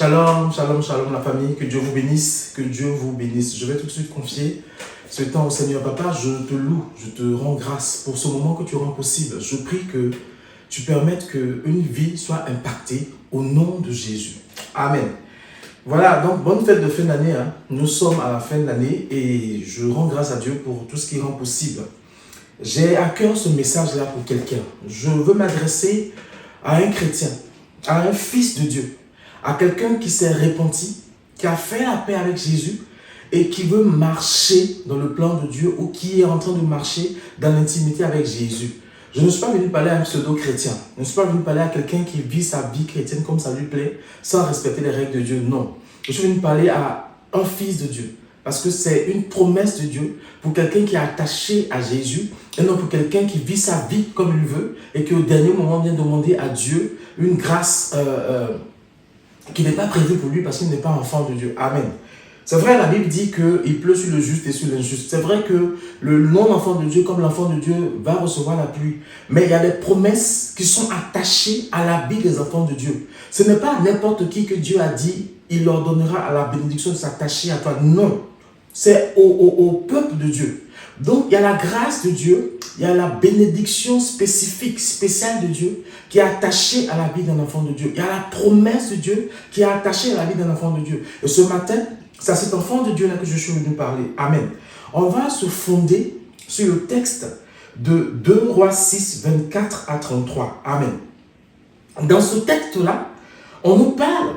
Shalom, shalom, shalom la famille, que Dieu vous bénisse, que Dieu vous bénisse. Je vais tout de suite confier ce temps au Seigneur. Papa, je te loue, je te rends grâce pour ce moment que tu rends possible. Je prie que tu permettes qu'une vie soit impactée au nom de Jésus. Amen. Voilà, donc bonne fête de fin d'année. Nous sommes à la fin de l'année et je rends grâce à Dieu pour tout ce qui rend possible. J'ai à cœur ce message-là pour quelqu'un. Je veux m'adresser à un chrétien, à un fils de Dieu, à quelqu'un qui s'est repenti, qui a fait la paix avec Jésus et qui veut marcher dans le plan de Dieu ou qui est en train de marcher dans l'intimité avec Jésus. Je ne suis pas venu parler à un pseudo-chrétien. Je ne suis pas venu parler à quelqu'un qui vit sa vie chrétienne comme ça lui plaît, sans respecter les règles de Dieu. Non. Je suis venu parler à un fils de Dieu. Parce que c'est une promesse de Dieu pour quelqu'un qui est attaché à Jésus et non pour quelqu'un qui vit sa vie comme il veut et qui au dernier moment vient demander à Dieu une grâce qui n'est pas prévue pour lui parce qu'il n'est pas enfant de Dieu. Amen. C'est vrai, la Bible dit qu'il pleut sur le juste et sur l'injuste. C'est vrai que le non-enfant de Dieu, comme l'enfant de Dieu, va recevoir la pluie. Mais il y a des promesses qui sont attachées à la vie des enfants de Dieu. Ce n'est pas n'importe qui que Dieu a dit, il leur donnera à la bénédiction de s'attacher à toi. Non, c'est au peuple de Dieu. Donc, il y a la grâce de Dieu, il y a la bénédiction spécifique, spéciale de Dieu qui est attachée à la vie d'un enfant de Dieu. Il y a la promesse de Dieu qui est attachée à la vie d'un enfant de Dieu. Et ce matin, c'est à cet enfant de Dieu-là que je suis venu parler. Amen. On va se fonder sur le texte de 2 Rois 6, 24 à 33. Amen. Dans ce texte-là, on nous parle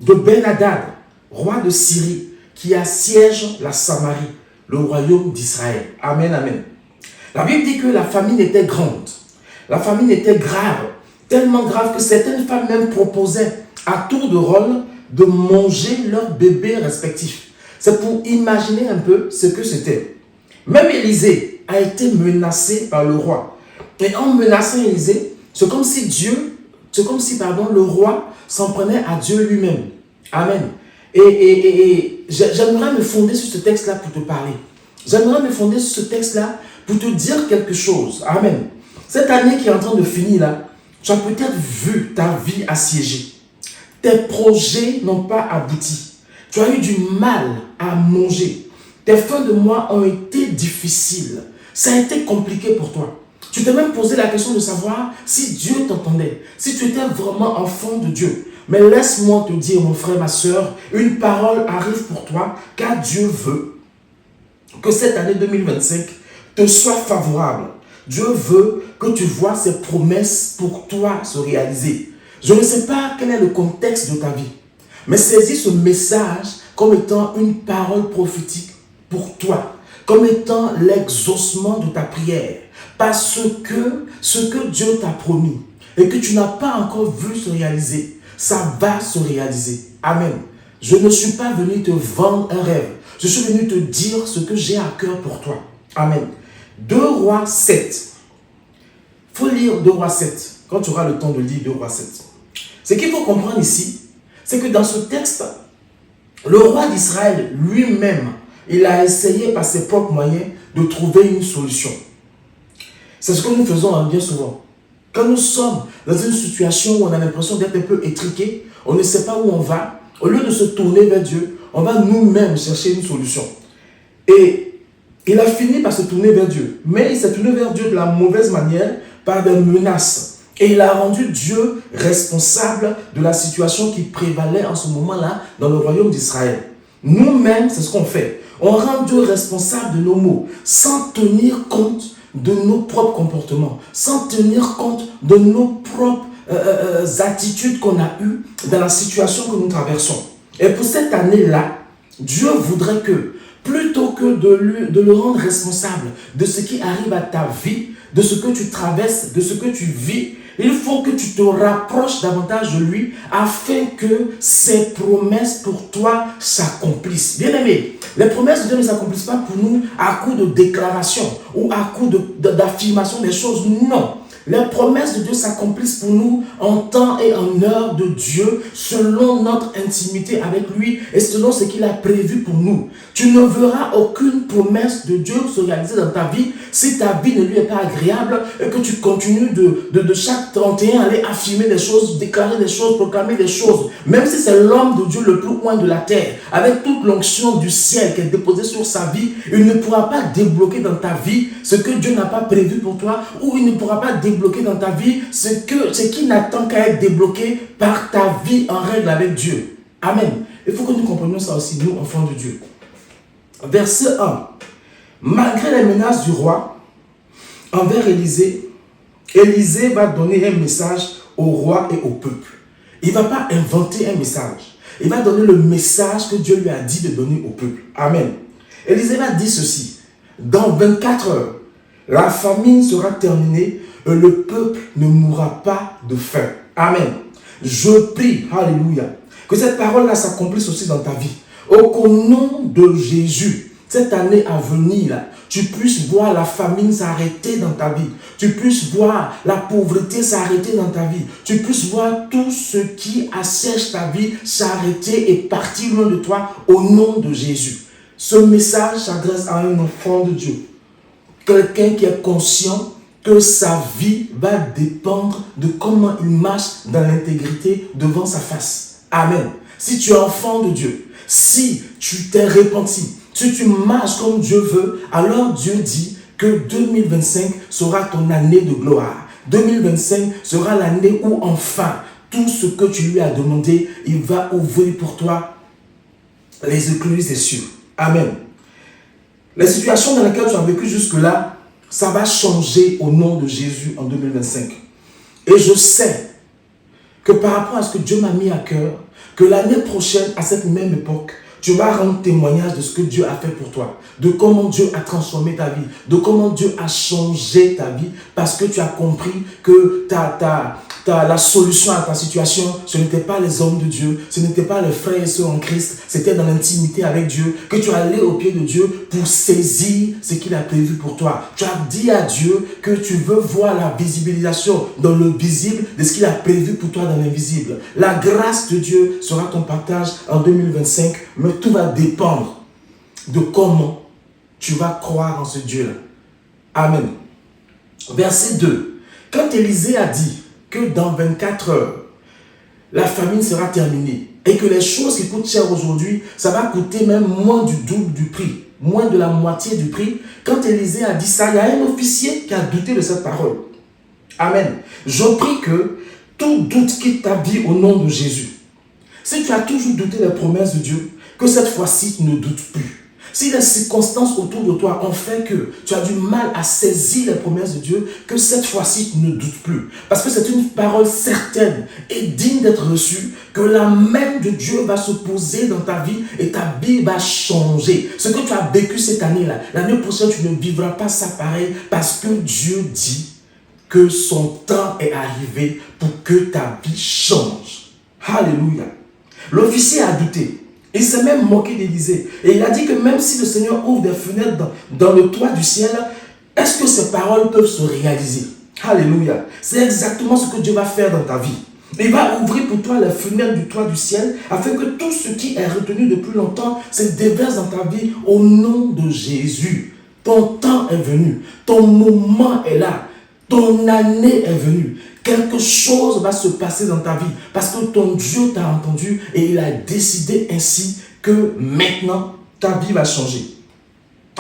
de Ben-Hadad, roi de Syrie, qui assiège la Samarie, le royaume d'Israël. Amen, amen. La Bible dit que la famine était grande. La famine était grave, tellement grave que certaines femmes même proposaient à tour de rôle de manger leurs bébés respectifs. C'est pour imaginer un peu ce que c'était. Même Élisée a été menacé par le roi. Et en menaçant Élisée, c'est comme si le roi s'en prenait à Dieu lui-même. Amen. Et j'aimerais me fonder sur ce texte-là pour te parler. J'aimerais me fonder sur ce texte-là pour te dire quelque chose. Amen. Cette année qui est en train de finir là, tu as peut-être vu ta vie assiégée. Tes projets n'ont pas abouti. Tu as eu du mal à manger. Tes fins de mois ont été difficiles. Ça a été compliqué pour toi. Tu t'es même posé la question de savoir si Dieu t'entendait, si tu étais vraiment enfant de Dieu. Mais laisse-moi te dire, mon frère, ma soeur, une parole arrive pour toi, car Dieu veut que cette année 2025 te soit favorable. Dieu veut que tu vois ses promesses pour toi se réaliser. Je ne sais pas quel est le contexte de ta vie, mais saisis ce message comme étant une parole prophétique pour toi, comme étant l'exaucement de ta prière, parce que ce que Dieu t'a promis et que tu n'as pas encore vu se réaliser, ça va se réaliser. Amen. Je ne suis pas venu te vendre un rêve. Je suis venu te dire ce que j'ai à cœur pour toi. Amen. 2 Rois 7. Il faut lire 2 Rois 7. Quand tu auras le temps de lire 2 Rois 7. Ce qu'il faut comprendre ici, c'est que dans ce texte, le roi d'Israël lui-même, il a essayé par ses propres moyens de trouver une solution. C'est ce que nous faisons bien souvent. Quand nous sommes dans une situation où on a l'impression d'être un peu étriqué, on ne sait pas où on va, au lieu de se tourner vers Dieu, on va nous-mêmes chercher une solution. Et il a fini par se tourner vers Dieu. Mais il s'est tourné vers Dieu de la mauvaise manière, par des menaces. Et il a rendu Dieu responsable de la situation qui prévalait en ce moment-là dans le royaume d'Israël. Nous-mêmes, c'est ce qu'on fait. On rend Dieu responsable de nos maux, sans tenir compte de nos propres comportements, sans tenir compte de nos propres attitudes qu'on a eues dans la situation que nous traversons. Et pour cette année-là, Dieu voudrait que, plutôt que de le rendre responsable de ce qui arrive à ta vie, de ce que tu traverses, de ce que tu vis, il faut que tu te rapproches davantage de lui afin que ses promesses pour toi s'accomplissent. Bien aimé, les promesses de Dieu ne s'accomplissent pas pour nous à coup de déclaration ou à coup d'affirmation des choses. Non. les promesses de Dieu s'accomplissent pour nous en temps et en heure de Dieu, selon notre intimité avec lui et selon ce qu'il a prévu pour nous. Tu ne verras aucune promesse de Dieu se réaliser dans ta vie si ta vie ne lui est pas agréable et que tu continues de chaque 31 aller affirmer des choses, déclarer des choses, proclamer des choses. Même si c'est l'homme de Dieu le plus loin de la terre, avec toute l'onction du ciel qui est déposée sur sa vie, il ne pourra pas débloquer dans ta vie ce que Dieu n'a pas prévu pour toi, ou il ne pourra pas débloquer dans ta vie ce qui n'attend qu'à être débloqué par ta vie en règle avec Dieu. Amen. Il faut que nous comprenions ça aussi, nous, enfants de Dieu. Verset 1. Malgré les menaces du roi envers Élisée, Élisée va donner un message au roi et au peuple. Il ne va pas inventer un message. Il va donner le message que Dieu lui a dit de donner au peuple. Amen. Élisée va dire ceci. Dans 24 heures, la famine sera terminée et le peuple ne mourra pas de faim. Amen. Je prie, alléluia, que cette parole-là s'accomplisse aussi dans ta vie. Qu'au nom de Jésus, cette année à venir, tu puisses voir la famine s'arrêter dans ta vie. Tu puisses voir la pauvreté s'arrêter dans ta vie. Tu puisses voir tout ce qui assèche ta vie s'arrêter et partir loin de toi au nom de Jésus. Ce message s'adresse à un enfant de Dieu. Quelqu'un qui est conscient que sa vie va dépendre de comment il marche dans l'intégrité devant sa face. Amen. Si tu es enfant de Dieu, si tu t'es repenti, si tu marches comme Dieu veut, alors Dieu dit que 2025 sera ton année de gloire. 2025 sera l'année où enfin, tout ce que tu lui as demandé, il va ouvrir pour toi les écluses des cieux. Amen. Les situations dans lesquelles tu as vécu jusque-là, ça va changer au nom de Jésus en 2025. Et je sais que par rapport à ce que Dieu m'a mis à cœur, que l'année prochaine, à cette même époque, tu vas rendre témoignage de ce que Dieu a fait pour toi, de comment Dieu a transformé ta vie, de comment Dieu a changé ta vie, parce que tu as compris que la solution à ta situation, ce n'était pas les hommes de Dieu, ce n'était pas les frères et sœurs en Christ, c'était dans l'intimité avec Dieu, que tu allais au pied de Dieu pour saisir ce qu'il a prévu pour toi. Tu as dit à Dieu que tu veux voir la visibilisation dans le visible de ce qu'il a prévu pour toi dans l'invisible. La grâce de Dieu sera ton partage en 2025, mais tout va dépendre de comment tu vas croire en ce Dieu-là. Amen. Verset 2. Quand Élisée a dit que dans 24 heures, la famine sera terminée et que les choses qui coûtent cher aujourd'hui, ça va coûter même moins du double du prix, moins de la moitié du prix. Quand Élisée a dit ça, il y a un officier qui a douté de cette parole. Amen. Je prie que tout doute quitte ta vie au nom de Jésus. Si tu as toujours douté des promesses de Dieu, que cette fois-ci, tu ne doutes plus. Si les circonstances autour de toi ont fait que tu as du mal à saisir les promesses de Dieu, que cette fois-ci, tu ne doutes plus. Parce que c'est une parole certaine et digne d'être reçue, que la main de Dieu va se poser dans ta vie et ta vie va changer. Ce que tu as vécu cette année-là, l'année prochaine, tu ne vivras pas ça pareil parce que Dieu dit que son temps est arrivé pour que ta vie change. Alléluia. L'officier a douté. Il s'est même moqué d'Élisée. Et il a dit que même si le Seigneur ouvre des fenêtres dans le toit du ciel, est-ce que ces paroles peuvent se réaliser? Alléluia. C'est exactement ce que Dieu va faire dans ta vie. Il va ouvrir pour toi les fenêtres du toit du ciel afin que tout ce qui est retenu depuis longtemps se déverse dans ta vie au nom de Jésus. Ton temps est venu. Ton moment est là. Ton année est venue. Quelque chose va se passer dans ta vie parce que ton Dieu t'a entendu et il a décidé ainsi que maintenant ta vie va changer.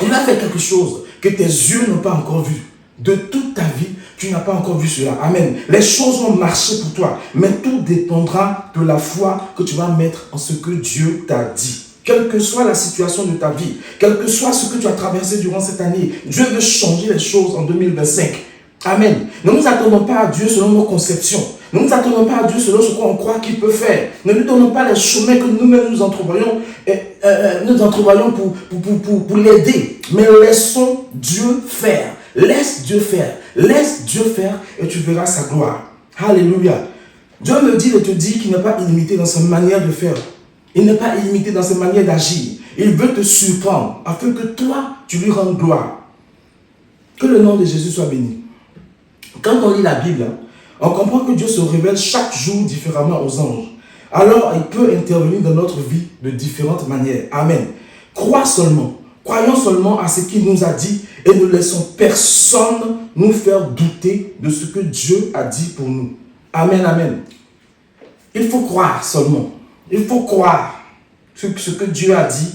Il va faire quelque chose que tes yeux n'ont pas encore vu. De toute ta vie, tu n'as pas encore vu cela. Amen. Les choses vont marcher pour toi, mais tout dépendra de la foi que tu vas mettre en ce que Dieu t'a dit. Quelle que soit la situation de ta vie, quel que soit ce que tu as traversé durant cette année, Dieu veut changer les choses en 2025. Amen. Ne nous attendons pas à Dieu selon nos conceptions. Ne nous attendons pas à Dieu selon ce qu'on croit qu'il peut faire. Ne lui donnons pas les chemins que nous-mêmes nous entrevoyons pour l'aider. Mais laissons Dieu faire. Laisse Dieu faire. Laisse Dieu faire et tu verras sa gloire. Alléluia. Dieu me dit de te dire qu'il n'est pas illimité dans sa manière de faire. Il n'est pas illimité dans sa manière d'agir. Il veut te surprendre afin que toi, tu lui rendes gloire. Que le nom de Jésus soit béni. Quand on lit la Bible, on comprend que Dieu se révèle chaque jour différemment aux anges. Alors, il peut intervenir dans notre vie de différentes manières. Amen. Crois seulement. Croyons seulement à ce qu'il nous a dit et ne laissons personne nous faire douter de ce que Dieu a dit pour nous. Amen, amen. Il faut croire seulement. Il faut croire ce que Dieu a dit.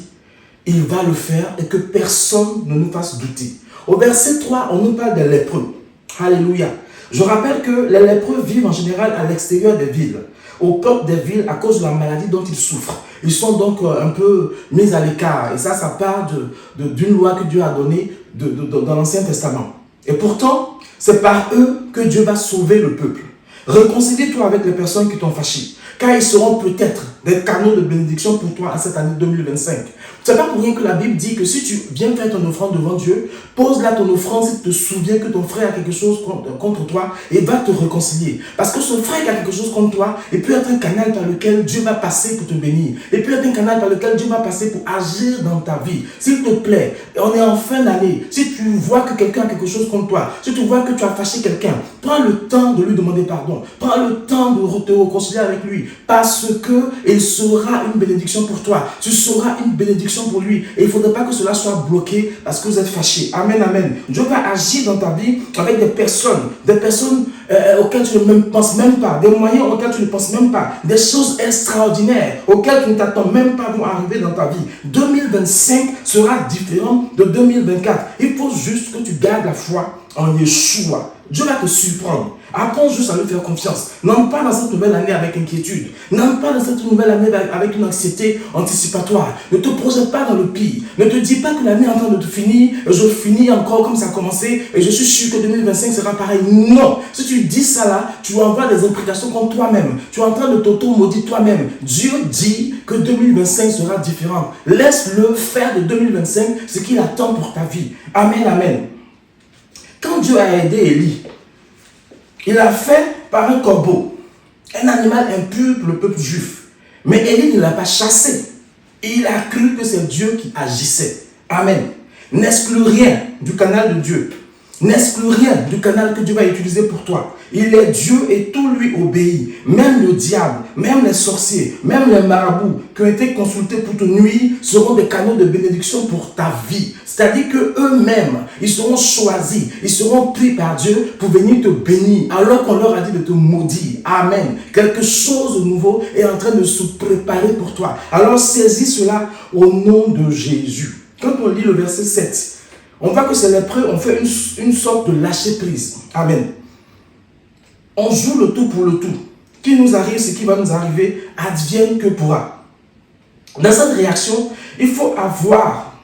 Il va le faire et que personne ne nous fasse douter. Au verset 3, on nous parle des lépreux. Alléluia. Je rappelle que les lépreux vivent en général à l'extérieur des villes, au peuple des villes à cause de la maladie dont ils souffrent. Ils sont donc un peu mis à l'écart. Et ça part d'une loi que Dieu a donnée dans l'Ancien Testament. Et pourtant, c'est par eux que Dieu va sauver le peuple. Réconcilie-toi avec les personnes qui t'ont fâché, car ils seront peut-être des canaux de bénédiction pour toi en cette année 2025. C'est pas pour rien que la Bible dit que si tu viens faire ton offrande devant Dieu, pose là ton offrande si tu te souviens que ton frère a quelque chose contre toi et va te réconcilier. Parce que ce frère qui a quelque chose contre toi, il peut être un canal par lequel Dieu va passer pour te bénir. Il peut être un canal par lequel Dieu va passer pour agir dans ta vie. S'il te plaît, on est en fin d'année. Si tu vois que quelqu'un a quelque chose contre toi, si tu vois que tu as fâché quelqu'un, prends le temps de lui demander pardon. Prends le temps de te réconcilier avec lui. Parce qu'il sera une bénédiction pour toi. Tu seras une bénédiction pour lui. Et il ne faudrait pas que cela soit bloqué parce que vous êtes fâchés. Amen, amen. Dieu va agir dans ta vie avec des personnes auxquelles tu ne penses même pas, des moyens auxquels tu ne penses même pas, des choses extraordinaires auxquelles tu ne t'attends même pas vont arriver dans ta vie. 2025 sera différent de 2024. Il faut juste que tu gardes la foi en Yeshua. Dieu va te surprendre. Apprends juste à lui faire confiance. N'entre pas dans cette nouvelle année avec inquiétude. N'entre pas dans cette nouvelle année avec une anxiété anticipatoire. Ne te projette pas dans le pire. Ne te dis pas que l'année est en train de te finir. Je finis encore comme ça a commencé et je suis sûr que 2025 sera pareil. Non. Si tu dis ça là, tu envoies des implications contre toi-même. Tu es en train de t'auto-maudire toi-même. Dieu dit que 2025 sera différent. Laisse-le faire de 2025 ce qu'il attend pour ta vie. Amen, amen. Quand Dieu a aidé Élie, il l'a fait par un corbeau, un animal impur pour le peuple juif. Mais Élie ne l'a pas chassé. Il a cru que c'est Dieu qui agissait. Amen. N'exclus rien du canal de Dieu. N'exclus rien du canal que Dieu va utiliser pour toi. Il est Dieu et tout lui obéit. Même le diable, même les sorciers, même les marabouts qui ont été consultés pour te nuire seront des canaux de bénédiction pour ta vie. C'est-à-dire qu'eux-mêmes, ils seront choisis, ils seront pris par Dieu pour venir te bénir alors qu'on leur a dit de te maudire. Amen. Quelque chose de nouveau est en train de se préparer pour toi. Alors saisis cela au nom de Jésus. Quand on lit le verset 7, on voit que ces lépreux ont fait une sorte de lâcher prise. Amen. On joue le tout pour le tout. Qu'il nous arrive, ce qui va nous arriver, advienne que pourra. Dans cette réaction, il faut avoir,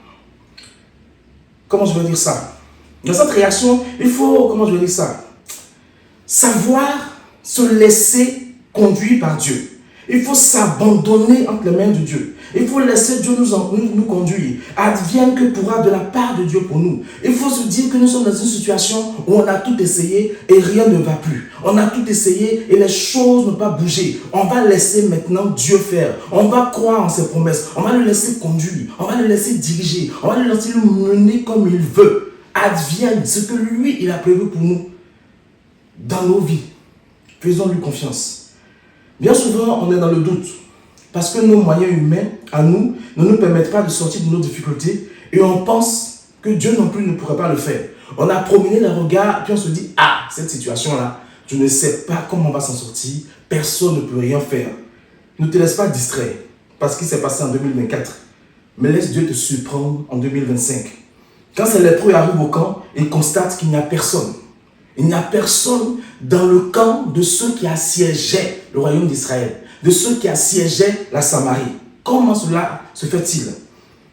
comment je vais dire ça? Dans cette réaction, il faut, comment je vais dire ça? Savoir se laisser conduire par Dieu. Il faut s'abandonner entre les mains de Dieu. Il faut laisser Dieu nous conduire. Advienne que pourra de la part de Dieu pour nous. Il faut se dire que nous sommes dans une situation où on a tout essayé et rien ne va plus. On a tout essayé et les choses n'ont pas bougé. On va laisser maintenant Dieu faire. On va croire en ses promesses. On va le laisser conduire. On va le laisser diriger. On va le laisser le mener comme il veut. Advienne ce que lui, il a prévu pour nous dans nos vies. Faisons-lui confiance. Bien souvent, on est dans le doute. Parce que nos moyens humains, à nous, ne nous permettent pas de sortir de nos difficultés. Et on pense que Dieu non plus ne pourrait pas le faire. On a promené le regard, puis on se dit, ah, cette situation-là, je ne sais pas comment on va s'en sortir. Personne ne peut rien faire. Ne te laisse pas distraire par ce qui s'est passé en 2024. Mais laisse Dieu te surprendre en 2025. Quand ces lépreux arrivent au camp, ils constatent qu'il n'y a personne. Il n'y a personne dans le camp de ceux qui assiégeaient le royaume d'Israël, de ceux qui assiégeaient la Samarie. Comment cela se fait-il?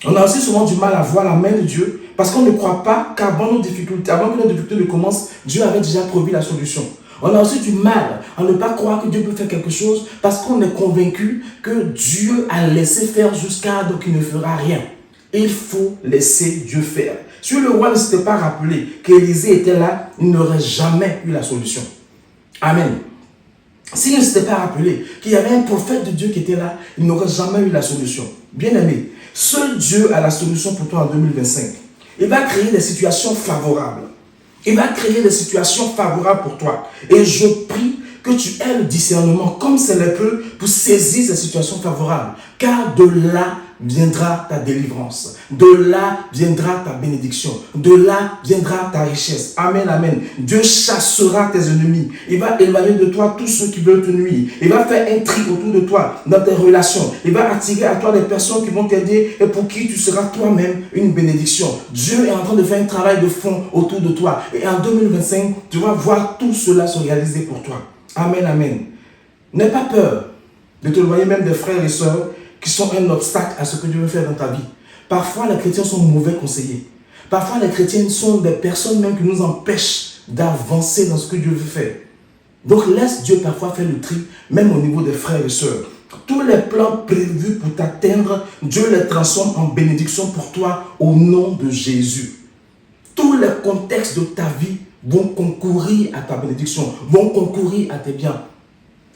On a aussi souvent du mal à voir la main de Dieu parce qu'on ne croit pas qu'avant nos difficultés, avant que nos difficultés ne commencent, Dieu avait déjà prévu la solution. On a aussi du mal à ne pas croire que Dieu peut faire quelque chose parce qu'on est convaincu que Dieu a laissé faire jusqu'à donc il ne fera rien. Il faut laisser Dieu faire. Si le roi ne s'était pas rappelé qu'Élisée était là, il n'aurait jamais eu la solution. Amen. S'il ne s'était pas rappelé qu'il y avait un prophète de Dieu qui était là, il n'aurait jamais eu la solution. Bien-aimé, seul Dieu a la solution pour toi en 2025. Il va créer des situations favorables. Il va créer des situations favorables pour toi. Et je prie que tu aies le discernement, comme c'est lépreux, pour saisir ces situations favorables. Car de là viendra ta délivrance. De là viendra ta bénédiction. De là viendra ta richesse. Amen, amen. Dieu chassera tes ennemis. Il va éloigner de toi tous ceux qui veulent te nuire. Il va faire un tri autour de toi, dans tes relations. Il va attirer à toi des personnes qui vont t'aider et pour qui tu seras toi-même une bénédiction. Dieu est en train de faire un travail de fond autour de toi. Et en 2025, tu vas voir tout cela se réaliser pour toi. Amen, amen. N'aie pas peur de t'éloigner même des frères et sœurs qui sont un obstacle à ce que Dieu veut faire dans ta vie. Parfois, les chrétiens sont mauvais conseillers. Parfois, les chrétiens sont des personnes même qui nous empêchent d'avancer dans ce que Dieu veut faire. Donc, laisse Dieu parfois faire le tri, même au niveau des frères et sœurs. Tous les plans prévus pour t'atteindre, Dieu les transforme en bénédiction pour toi au nom de Jésus. Tous les contextes de ta vie vont concourir à ta bénédiction, vont concourir à tes biens,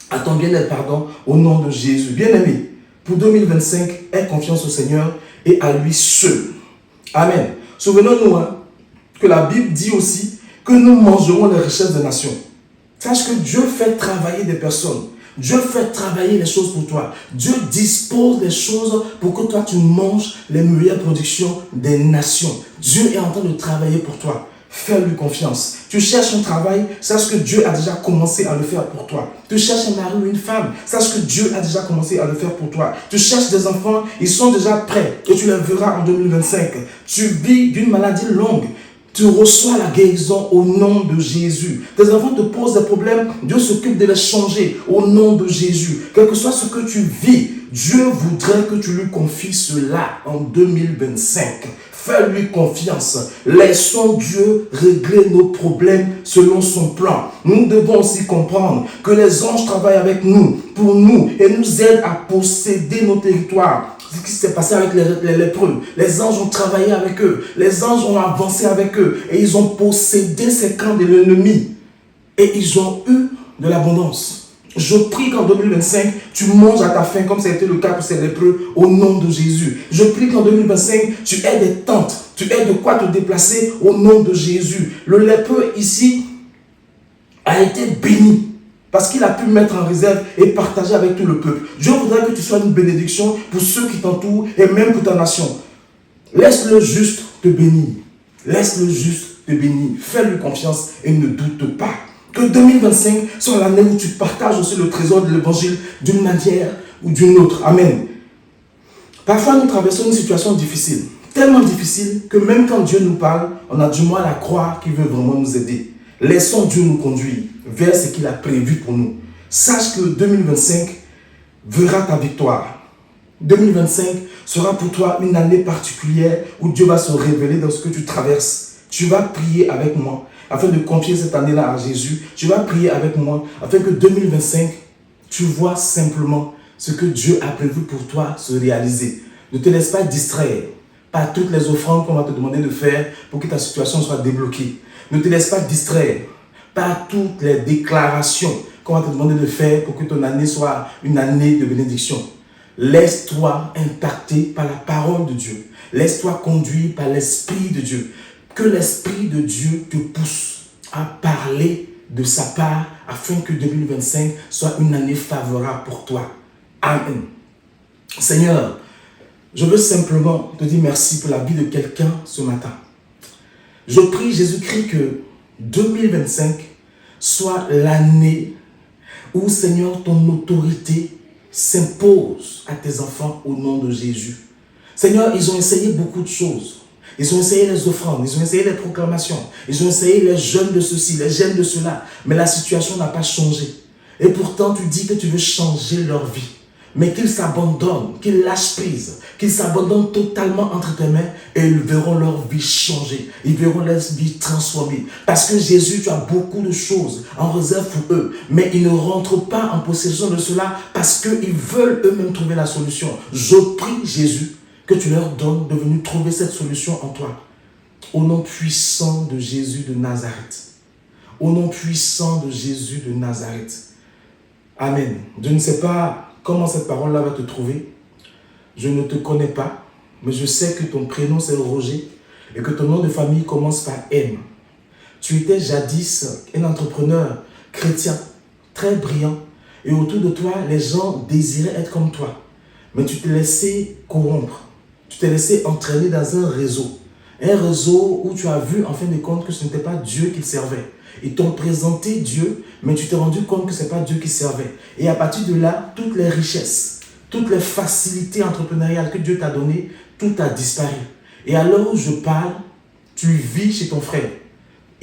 à ton bien-être, pardon, au nom de Jésus. Bien-aimé, pour 2025, aie confiance au Seigneur et à lui seul. Amen. Souvenons-nous que la Bible dit aussi que nous mangerons les richesses des nations. Sache que Dieu fait travailler des personnes. Dieu fait travailler les choses pour toi. Dieu dispose des choses pour que toi tu manges les meilleures productions des nations. Dieu est en train de travailler pour toi. Fais-lui confiance. Tu cherches un travail, sache que Dieu a déjà commencé à le faire pour toi. Tu cherches un mari ou une femme, sache que Dieu a déjà commencé à le faire pour toi. Tu cherches des enfants, ils sont déjà prêts et tu les verras en 2025. Tu vis d'une maladie longue, tu reçois la guérison au nom de Jésus. Tes enfants te posent des problèmes, Dieu s'occupe de les changer au nom de Jésus. Quel que soit ce que tu vis, Dieu voudrait que tu lui confies cela en 2025. Fais-lui confiance. Laissons Dieu régler nos problèmes selon son plan. Nous devons aussi comprendre que les anges travaillent avec nous, pour nous, et nous aident à posséder nos territoires. C'est ce qui s'est passé avec les lépreux. Les anges ont travaillé avec eux. Les anges ont avancé avec eux. Et ils ont possédé ces camps de l'ennemi. Et ils ont eu de l'abondance. Je prie qu'en 2025, tu manges à ta faim, comme ça a été le cas pour ces lépreux, au nom de Jésus. Je prie qu'en 2025, tu aies des tentes, tu aies de quoi te déplacer au nom de Jésus. Le lépreux ici a été béni parce qu'il a pu mettre en réserve et partager avec tout le peuple. Dieu voudrait que tu sois une bénédiction pour ceux qui t'entourent et même pour ta nation. Laisse-le juste te bénir. Laisse-le juste te bénir. Fais-lui confiance et ne doute pas. Que 2025 soit l'année où tu partages aussi le trésor de l'évangile d'une manière ou d'une autre. Amen. Parfois, nous traversons une situation difficile. Tellement difficile que même quand Dieu nous parle, on a du mal à croire qu'il veut vraiment nous aider. Laissons Dieu nous conduire vers ce qu'il a prévu pour nous. Sache que 2025 verra ta victoire. 2025 sera pour toi une année particulière où Dieu va se révéler dans ce que tu traverses. Tu vas prier avec moi afin de confier cette année-là à Jésus. Tu vas prier avec moi afin que 2025, tu vois simplement ce que Dieu a prévu pour toi se réaliser. Ne te laisse pas distraire par toutes les offrandes qu'on va te demander de faire pour que ta situation soit débloquée. Ne te laisse pas distraire par toutes les déclarations qu'on va te demander de faire pour que ton année soit une année de bénédiction. Laisse-toi impacter par la parole de Dieu. Laisse-toi conduire par l'Esprit de Dieu. Que l'Esprit de Dieu te pousse à parler de sa part afin que 2025 soit une année favorable pour toi. Amen. Seigneur, je veux simplement te dire merci pour la vie de quelqu'un ce matin. Je prie Jésus-Christ que 2025 soit l'année où, Seigneur, ton autorité s'impose à tes enfants au nom de Jésus. Seigneur, ils ont essayé beaucoup de choses. Ils ont essayé les offrandes, ils ont essayé les proclamations, ils ont essayé les jeûnes de ceci, les jeûnes de cela. Mais la situation n'a pas changé. Et pourtant, tu dis que tu veux changer leur vie. Mais qu'ils s'abandonnent, qu'ils lâchent prise, qu'ils s'abandonnent totalement entre tes mains et ils verront leur vie changer. Ils verront leur vie transformée. Parce que Jésus, tu as beaucoup de choses en réserve pour eux. Mais ils ne rentrent pas en possession de cela parce qu'ils veulent eux-mêmes trouver la solution. Je prie Jésus que tu leur donnes de venir trouver cette solution en toi. Au nom puissant de Jésus de Nazareth. Au nom puissant de Jésus de Nazareth. Amen. Je ne sais pas comment cette parole-là va te trouver. Je ne te connais pas, mais je sais que ton prénom c'est Roger et que ton nom de famille commence par M. Tu étais jadis un entrepreneur chrétien, très brillant. Et autour de toi, les gens désiraient être comme toi. Mais tu t'es laissé corrompre. Tu t'es laissé entraîner dans un réseau. Un réseau où tu as vu en fin de compte que ce n'était pas Dieu qu'ils servaient. Ils t'ont présenté Dieu, mais tu t'es rendu compte que ce n'est pas Dieu qui servait. Et à partir de là, toutes les richesses, toutes les facilités entrepreneuriales que Dieu t'a données, tout a disparu. Et à l'heure où je parle, tu vis chez ton frère.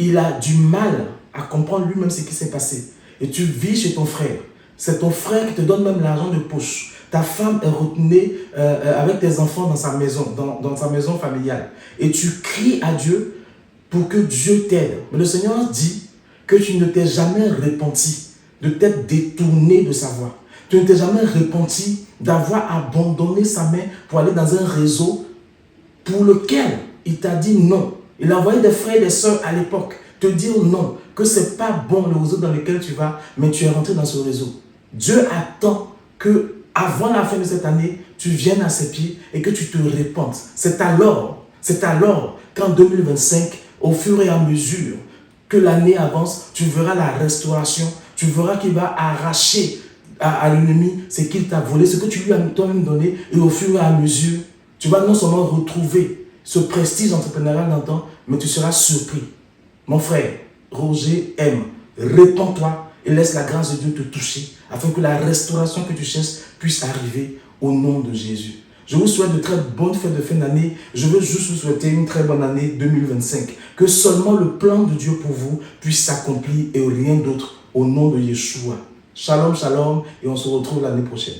Il a du mal à comprendre lui-même ce qui s'est passé. Et tu vis chez ton frère. C'est ton frère qui te donne même l'argent de poche. Ta femme est retenue avec tes enfants dans sa maison, dans sa maison familiale. Et tu cries à Dieu pour que Dieu t'aide. Mais le Seigneur dit que tu ne t'es jamais repenti de t'être détourné de sa voie. Tu ne t'es jamais repenti d'avoir abandonné sa main pour aller dans un réseau pour lequel il t'a dit non. Il a envoyé des frères et des sœurs à l'époque te dire non, que ce n'est pas bon le réseau dans lequel tu vas, mais tu es rentré dans ce réseau. Dieu attend que avant la fin de cette année, tu viennes à ses pieds et que tu te repentes. C'est alors qu'en 2025, au fur et à mesure que l'année avance, tu verras la restauration, tu verras qu'il va arracher à l'ennemi ce qu'il t'a volé, ce que tu lui as toi-même donné, et au fur et à mesure, tu vas non seulement retrouver ce prestige entrepreneurial dans ton, mais tu seras surpris. Mon frère, Roger aime. Répands-toi et laisse la grâce de Dieu te toucher afin que la restauration que tu cherches puisse arriver au nom de Jésus. Je vous souhaite de très bonnes fêtes de fin d'année. Je veux juste vous souhaiter une très bonne année 2025. Que seulement le plan de Dieu pour vous puisse s'accomplir et rien d'autre au nom de Yeshua. Shalom, shalom et on se retrouve l'année prochaine.